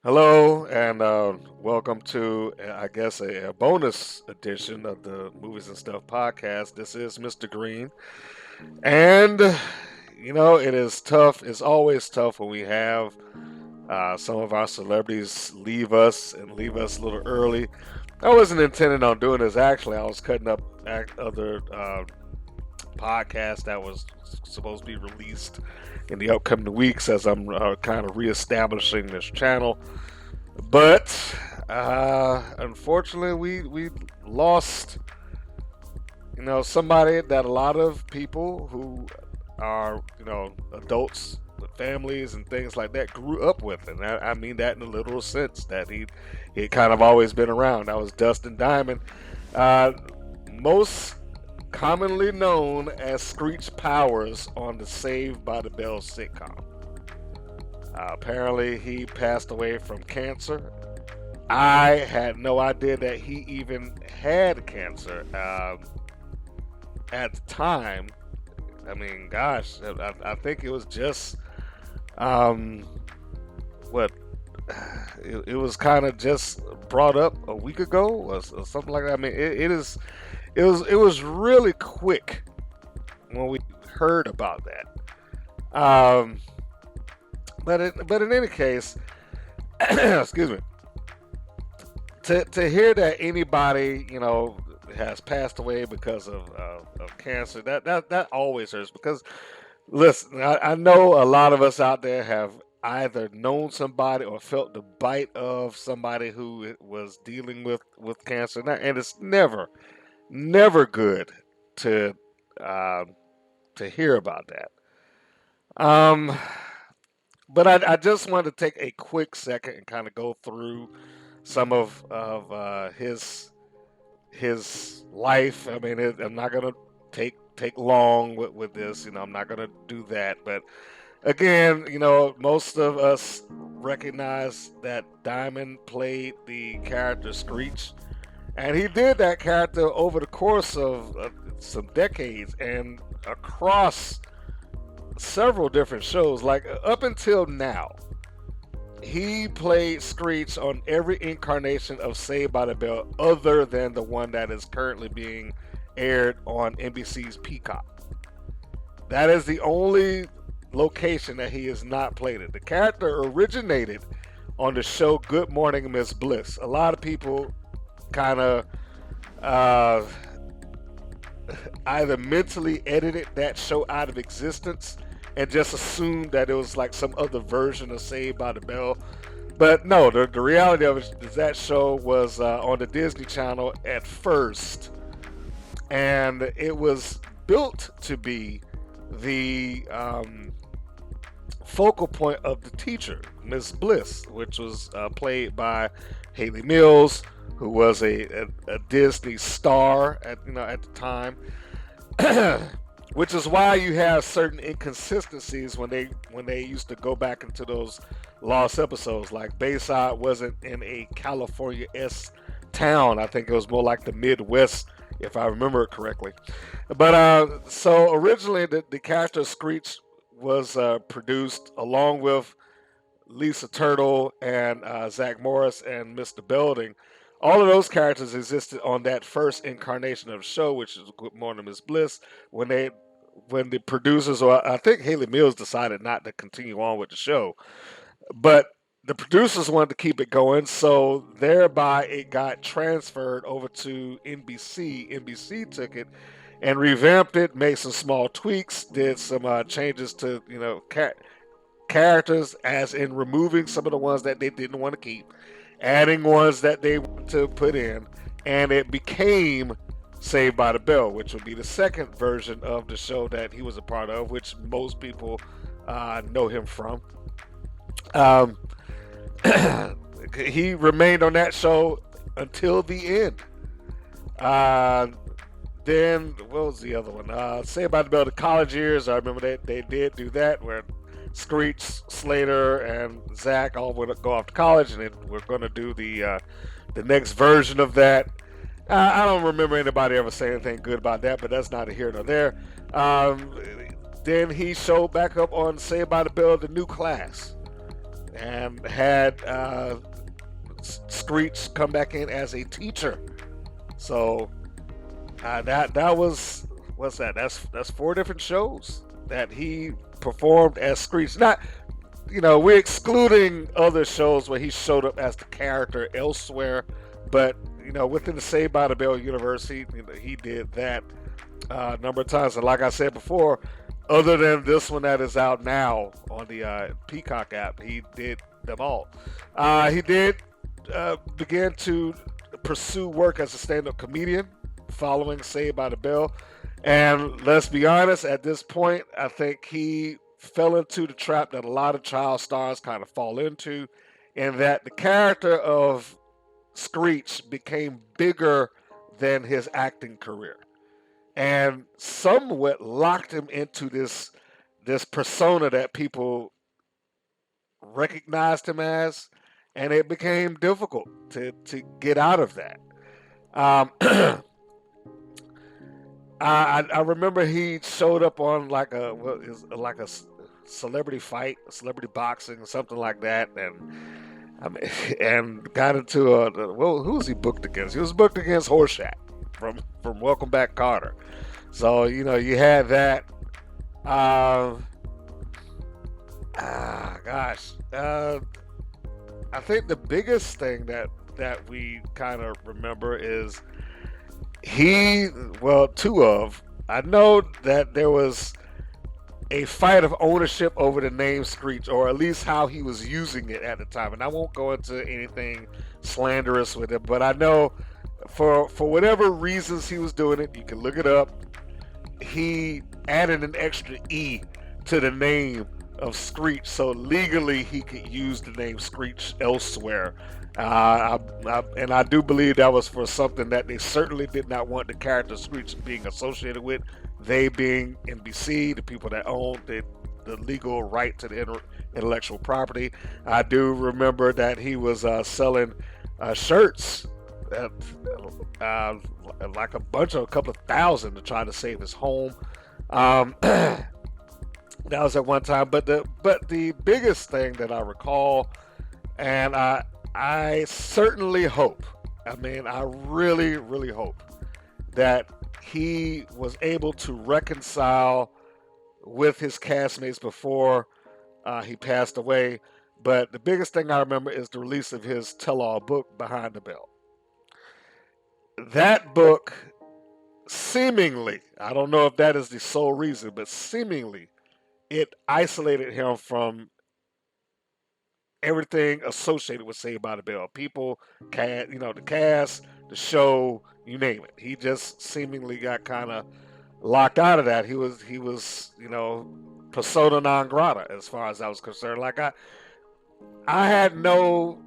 Hello, and welcome to, I guess, a bonus edition of the Movies and Stuff podcast. This is Mr. Green, and it is tough. It's always tough when we have some of our celebrities leave us and leave us a little early. I wasn't intending on doing this. Actually, I was cutting up other podcasts that was supposed to be released in the upcoming weeks as I'm kind of reestablishing this channel. But unfortunately, we lost somebody that a lot of people who are adults with families and things like that grew up with, and I mean that in a literal sense that he kind of always been around. That was Dustin Diamond, uh, most commonly known as Screech Powers on the Saved by the Bell sitcom. Apparently, he passed away from cancer. I had no idea that he even had cancer at the time. I mean, gosh, I think it was just um, what it was kind of just brought up a week ago or something like that. I mean, it was really quick when we heard about that. But in any case, excuse me, to hear that anybody has passed away because of cancer, that always hurts. Because listen, I know a lot of us out there have either known somebody or felt the bite of somebody who was dealing with cancer, and it's never good to uh, to hear about that. Um, but I just wanted to take a quick second and kind of go through some of his life. I mean, I'm not gonna take long with this. I'm not gonna do that. But again, most of us recognize that Diamond played the character Screech, and he did that character over the course of some decades and across several different shows. Like up until now, he played Screech on every incarnation of Saved by the Bell other than the one that is currently being aired on NBC's Peacock. That is the only location that he has not played it. The character originated on the show Good Morning Miss Bliss. A lot of people kind of uh, either mentally edited that show out of existence and just assumed that it was like some other version of Saved by the Bell. But no, the reality of it is that show was on the Disney Channel at first, and it was built to be the focal point of the teacher, Miss Bliss, which was played by Haley Mills, who was a Disney star at the time. Which is why you have certain inconsistencies when they used to go back into those lost episodes. Like Bayside wasn't in a California-esque town. I think it was more like the Midwest, if I remember it correctly. But so originally the character Screech was produced along with Lisa Turtle and Zach Morris and Mr. Belding. All of those characters existed on that first incarnation of the show, which is Good Morning Miss Bliss. When the producers, or I think Haley Mills, decided not to continue on with the show, but the producers wanted to keep it going, so thereby it got transferred over to NBC. NBC took it and revamped it, made some small tweaks, did some changes to characters, as in removing some of the ones that they didn't want to keep, adding ones that they want to put in, and it became Saved by the Bell, which would be the second version of the show that he was a part of, which most people know him from. Um, he remained on that show until the end. Uh, then what was the other one? Saved by the Bell, the college years. I remember they did do that, where Screech, Slater, and Zach all would go off to college, and we're going to do the next version of that. I don't remember anybody ever saying anything good about that, but that's neither here nor there. Um, then he showed back up on Saved by the Bell, the new class. and had Screech come back in as a teacher. So that was what's that? That's four different shows that he performed as Screech. Not we're excluding other shows where he showed up as the character elsewhere, but within the Saved by the Bell universe, he did that a number of times. And like I said before, other than this one that is out now on the Peacock app, he did them all. He did begin to pursue work as a stand-up comedian following Saved by the Bell. And let's be honest, at this point, I think he fell into the trap that a lot of child stars kind of fall into, in that the character of Screech became bigger than his acting career, and somewhat locked him into this persona that people recognized him as, and it became difficult to get out of that. Um, I remember he showed up on like a celebrity fight, celebrity boxing, or something like that, and I mean, and got into well, who was he booked against? He was booked against Horshack from Welcome Back, Carter. So you had that. Uh, gosh, I think the biggest thing that we kind of remember is two of. I know that there was a fight of ownership over the name Screech, or at least how he was using it at the time. And I won't go into anything slanderous with it, but I know for whatever reasons he was doing it, you can look it up. He added an extra E to the name of Screech, so legally he could use the name Screech elsewhere. And I do believe that was for something that they certainly did not want the character Screech being associated with. They being NBC, the people that owned the legal right to the intellectual property. I do remember that he was selling shirts at, uh, like a couple of thousand to try to save his home. That was at one time, but the biggest thing that I recall, and I certainly hope, I mean, I really, really hope that he was able to reconcile with his castmates before he passed away. But the biggest thing I remember is the release of his tell-all book, Behind the Bell. That book, seemingly, I don't know if that is the sole reason, but seemingly it isolated him from everything associated with Saved by the Bell. People, the cast, the show, you name it. He just seemingly got kind of locked out of that. He was persona non grata as far as I was concerned. Like I had no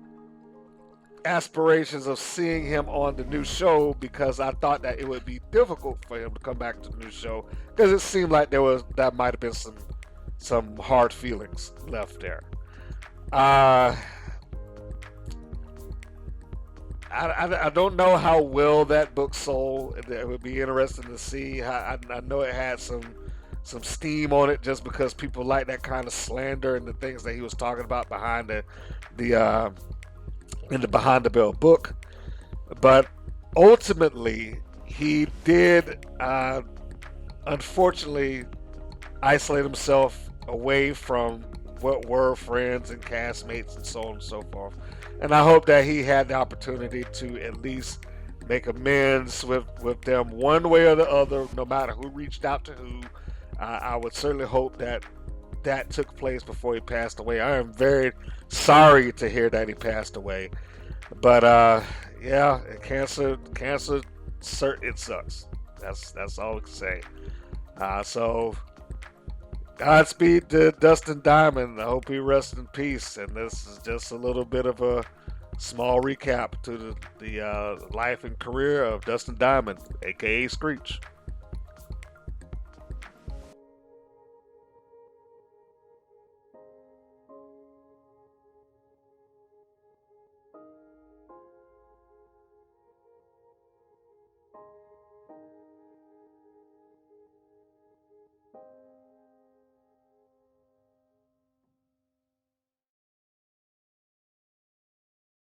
aspirations of seeing him on the new show because I thought that it would be difficult for him to come back to the new show because it seemed like that might have been some hard feelings left there. Uh, I don't know how well that book sold. It would be interesting to see. I know it had some steam on it just because people like that kind of slander and the things that he was talking about behind the in the Behind the Bell book. But ultimately, he did unfortunately isolate himself away from what were friends and castmates and so on and so forth. And I hope that he had the opportunity to at least make amends with them one way or the other, no matter who reached out to who. I would certainly hope that took place before he passed away. I am very sorry to hear that he passed away. But yeah, cancer, it sucks. That's all we can say. So Godspeed to Dustin Diamond. I hope he rests in peace. And this is just a little bit of a small recap to the life and career of Dustin Diamond, aka Screech.